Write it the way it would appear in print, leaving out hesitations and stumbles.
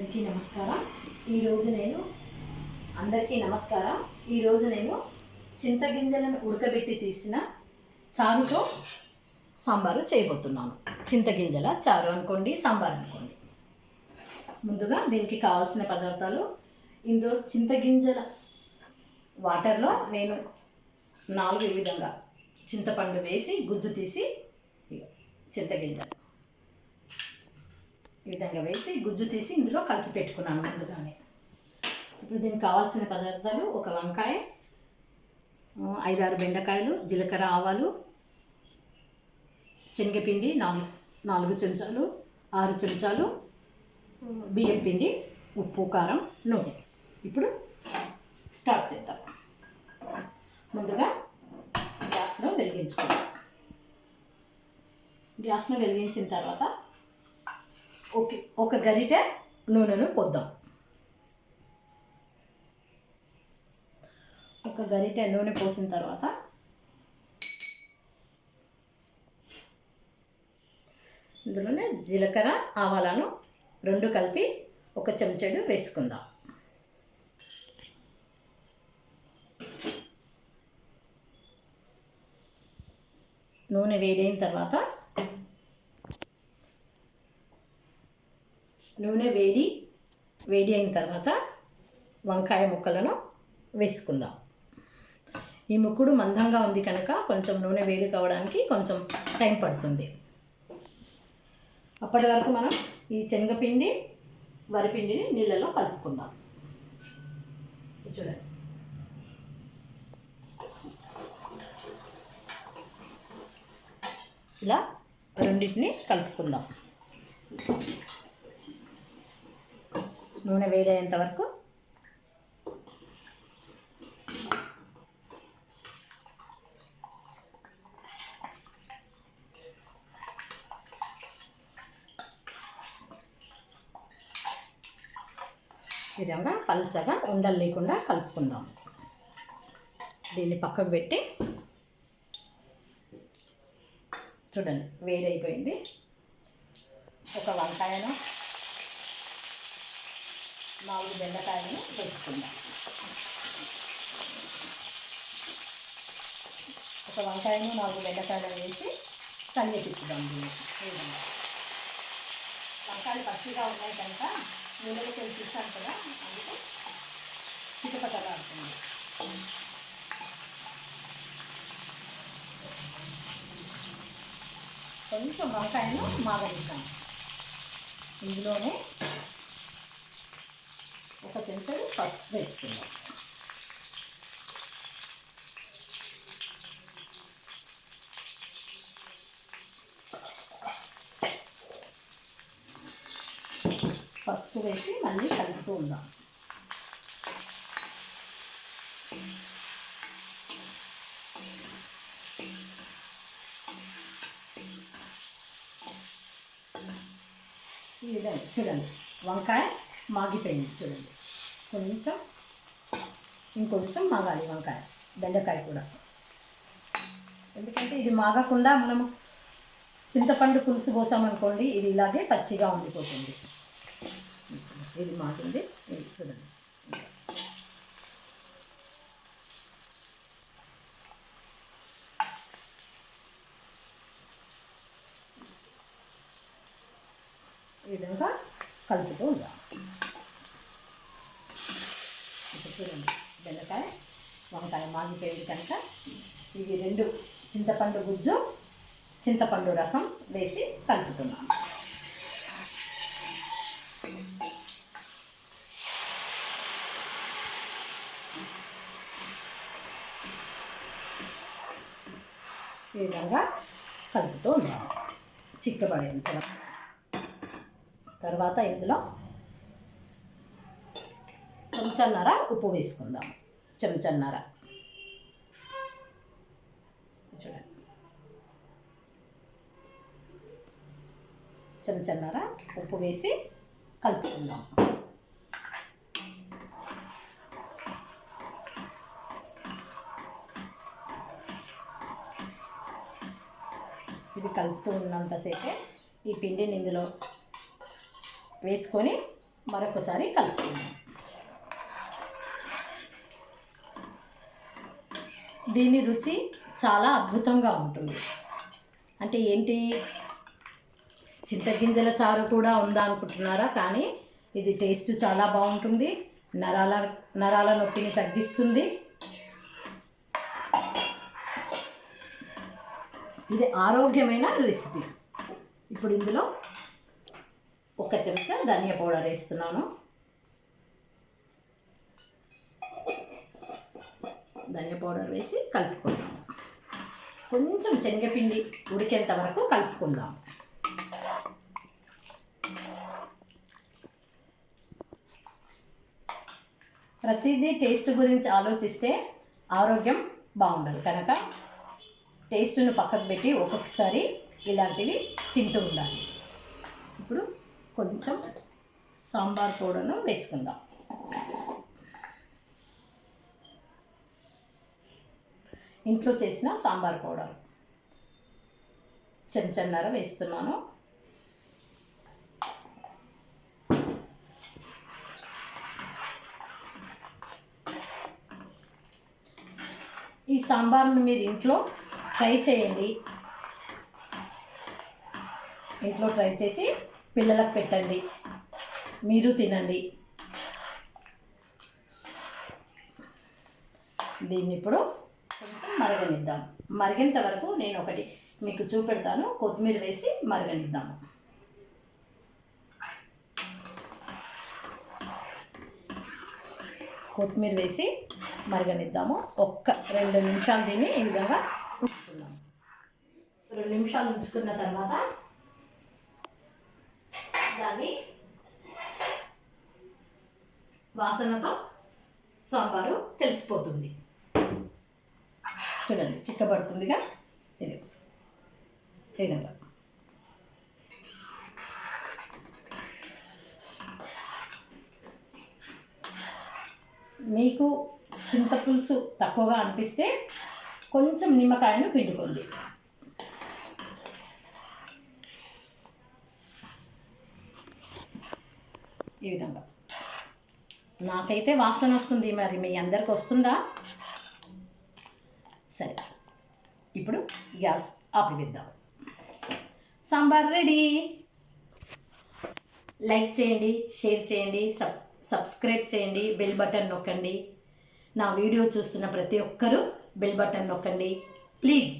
అందరికీ నమస్కారం. ఈరోజు నేను చింతగింజలను ఉడకబెట్టి తీసిన చారుతో సాంబారు చేయబోతున్నాను. చింతగింజల చారు అనుకోండి, సాంబార్ అనుకోండి. ముందుగా దీనికి కావాల్సిన పదార్థాలు, ఇందులో చింతగింజల వాటర్లో నేను 4 విధంగా చింతపండు వేసి గుజ్జు తీసి చింతగింజలు ఈ విధంగా వేసి గుజ్జు తీసి ఇందులో కలిపి పెట్టుకున్నాను ముందుగానే. ఇప్పుడు దీనికి కావాల్సిన పదార్థాలు: ఒక వంకాయ, 5-6 బెండకాయలు, జీలకర్ర, ఆవాలు, శనగపిండి 4 చెంచాలు, 6 చెంచాలు బియ్యం పిండి, ఉప్పు, కారం, నూనె. ఇప్పుడు స్టార్ట్ చేద్దాం. ముందుగా గ్యాస్లో వెలిగించిన తర్వాత ఒక గరిటె నూనెను పోద్దాం. ఒక గరిటె నూనె పోసిన తర్వాత ఇందులోనే జీలకర్ర, ఆవాలను 2 కలిపి 1 చెంచాడు వేసుకుందాం. నూనె వేడైన తర్వాత వేడి అయిన తర్వాత వంకాయ ముక్కలను వేసుకుందాం. ఈ ముక్కుడు మందంగా ఉంది కనుక కొంచెం నూనె వేడి కావడానికి కొంచెం టైం పడుతుంది. అప్పటి వరకు మనం ఈ శనగపిండి, వరిపిండిని నీళ్ళలో కలుపుకుందాం. చూడండి, ఇలా రెండింటిని కలుపుకుందాం. నూనె వేడయ్యేంత వరకు ఈ విధంగా పలుచగా ఉండలు లేకుండా కలుపుకుందాం. దీన్ని పక్కకు పెట్టి చూడండి, వేడైపోయింది. ఒక వంకాయను, 4 బెండకాయలను వేసుకుందాం. ఒక వంకాయను 4 బెండకాయలను వేసి కలియపిచ్చుదాం. దీన్ని వంకాయలు పచ్చిగా ఉన్నాయి కనుక నీళ్ళకి వెళ్ళి చూసాను కదా, అందుకు చిటపటలాడుతుంది. కొంచెం వంకాయను మాగనిద్దాం. ఇందులోనే 1 చెంచాడు పసుపు వేసుకుందాం. పసుపు వేసి మళ్ళీ కలుపుతూ ఉందాం. ఈ విధంగా చూడండి, వంకాయ మాగిపోయింది. చూడండి, ఇంకొంచెం మాగాలి వంకాయ, బెండకాయ కూడా. ఎందుకంటే ఇది మాగకుండా మనము చింతపండు పులుసు పోసామనుకోండి, ఇది ఇలాగే పచ్చిగా ఉండిపోతుంది. ఇది మాగింది. ఇది చూడండి, ఈ విధంగా కలుపుతూ ఉందాం. ఇప్పుడు చూడండి, బెండకాయ, వంకాయ మాగిపోయింది కనుక ఇవి 2 చింతపండు గుజ్జు, చింతపండు రసం వేసి కలుపుతున్నాం. ఈ విధంగా కలుపుతూ ఉందాం చిక్కబడేంత. తర్వాత ఇందులో చెంచాన్నర ఉప్పు వేసుకుందాం. చెంచాన్నర చూడండి, చెంచాన్నర ఉప్పు వేసి కలుపుకుందాం. ఇది కలుపుతూ ఉన్నంతసేపే ఈ పిండిని ఇందులో వేసుకొని మరొకసారి కలుపుకుందాం. దీని రుచి చాలా అద్భుతంగా ఉంటుంది. అంటే ఏంటి, చింతగింజల చారు కూడా ఉందా అనుకుంటున్నారా? కానీ ఇది టేస్ట్ చాలా బాగుంటుంది. నరాల నొప్పిని తగ్గిస్తుంది. ఇది ఆరోగ్యమైన రెసిపీ. ఇప్పుడు ఇందులో 1 చెంచా ధనియా పౌడర్ వేస్తున్నాను. ధనియా పౌడర్ వేసి కలుపుకుందాం. కొంచెం శనగపిండి ఉడికేంత వరకు కలుపుకుందాం. ప్రతిదీ టేస్ట్ గురించి ఆలోచిస్తే ఆరోగ్యం బాగుండదు కనుక టేస్ట్ను పక్కకు పెట్టి ఒక్కొక్కసారి ఇలాంటివి తింటూ ఉండాలి. ఇప్పుడు కొంచెం సాంబార్ పౌడర్ను వేసుకుందాం. ఇంట్లో చేసిన సాంబార్ పౌడర్ చెంచన్నర వేస్తున్నాను. ఈ సాంబార్ను మీరు ఇంట్లో ట్రై చేయండి. ఇంట్లో ట్రై చేసి పిల్లలకు పెట్టండి, మీరు తినండి. దీన్ని ఇప్పుడు కొంచెం మరగనిద్దాం. మరిగేంత వరకు నేను ఒకటి మీకు చూపెడతాను. కొత్తిమీర వేసి మరగనిద్దాము. కొత్తిమీర వేసి మరగనిద్దాము. 2 నిమిషాలు దీన్ని ఈ విధంగా ఉంచుకున్నాము. 2 నిమిషాలు ఉంచుకున్న తర్వాత దాన్ని వాసనతో సాంబారు తెలిసిపోతుంది. చూడండి, చిక్కబడుతుందిగా. ఇది విధంగా మీకు చింతపులుసు తక్కువగా అనిపిస్తే కొంచెం నిమ్మకాయను పిండుకోండి. ఈ విధంగా నాకైతే వాసన వస్తుంది, మరి మీ అందరికి వస్తుందా? సరే, ఇప్పుడు గ్యాస్ ఆపివేద్దాం. సాంబార్ రెడీ. లైక్ చేయండి, షేర్ చేయండి, సబ్స్క్రైబ్ చేయండి, బెల్ బటన్ నొక్కండి. నా వీడియో చూస్తున్న ప్రతి ఒక్కరూ బెల్ బటన్ నొక్కండి ప్లీజ్.